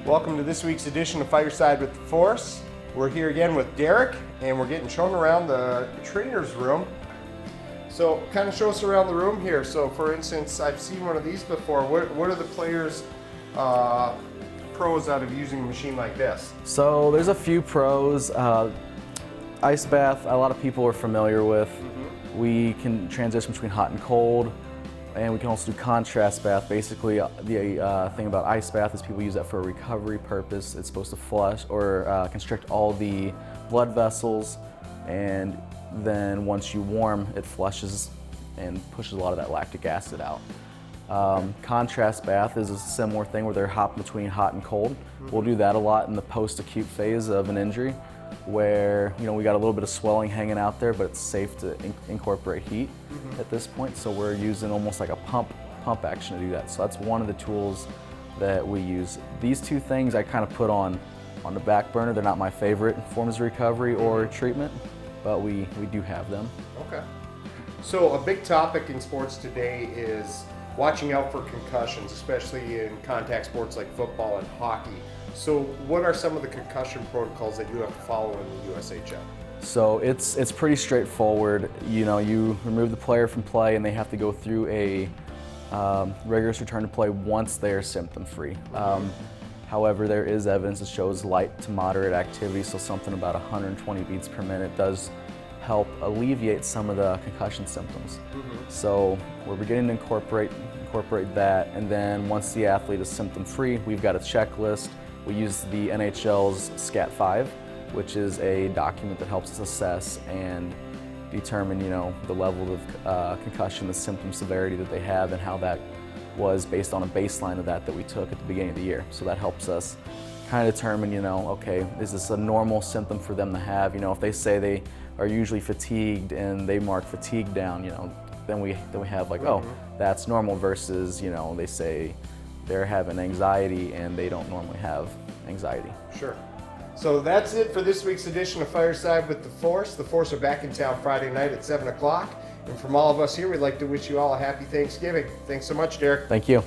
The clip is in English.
Welcome to this week's edition of Fireside with the Force. We're here again with Derek, and we're getting shown around the trainer's room. So kind of show us around the room here. So for instance, I've seen one of these before. What are the players' pros out of using a machine like this? So there's a few pros. Ice bath, a lot of people are familiar with. We can transition between hot and cold, and we can also do contrast bath. Basically, the thing about ice bath is people use that for a recovery purpose. It's supposed to flush or constrict all the blood vessels, and then once you warm, it flushes and pushes a lot of that lactic acid out. Contrast bath is a similar thing where they're hopping between hot and cold. We'll do that a lot in the post-acute phase of an injury, where we got a little bit of swelling hanging out there, but it's safe to incorporate heat at this point. So we're using almost like a pump action to do that. So that's one of the tools that we use. These two things I kind of put on the back burner. They're not my favorite forms of recovery or treatment, but we do have them. Okay. So a big topic in sports today is watching out for concussions, especially in contact sports like football and hockey. So what are some of the concussion protocols that you have to follow in the USHL? So it's pretty straightforward. You remove the player from play and they have to go through a rigorous return to play once they are symptom-free. However, there is evidence that shows light to moderate activity, so something about 120 beats per minute does help alleviate some of the concussion symptoms. So we're beginning to incorporate that, and then once the athlete is symptom-free, we've got a checklist. We use the NHL's SCAT-5, which is a document that helps us assess and determine, the level of concussion, the symptom severity that they have, and how that was based on a baseline of that we took at the beginning of the year. So that helps us kind of determine, okay, is this a normal symptom for them to have? If they say they are usually fatigued and they mark fatigue down, then we have like, oh, that's normal, versus, they say they're having anxiety and they don't normally have anxiety. Sure. So that's it for this week's edition of Fireside with the Force. The Force are back in town Friday night at 7 o'clock. And from all of us here, we'd like to wish you all a happy Thanksgiving. Thanks so much, Derek. Thank you.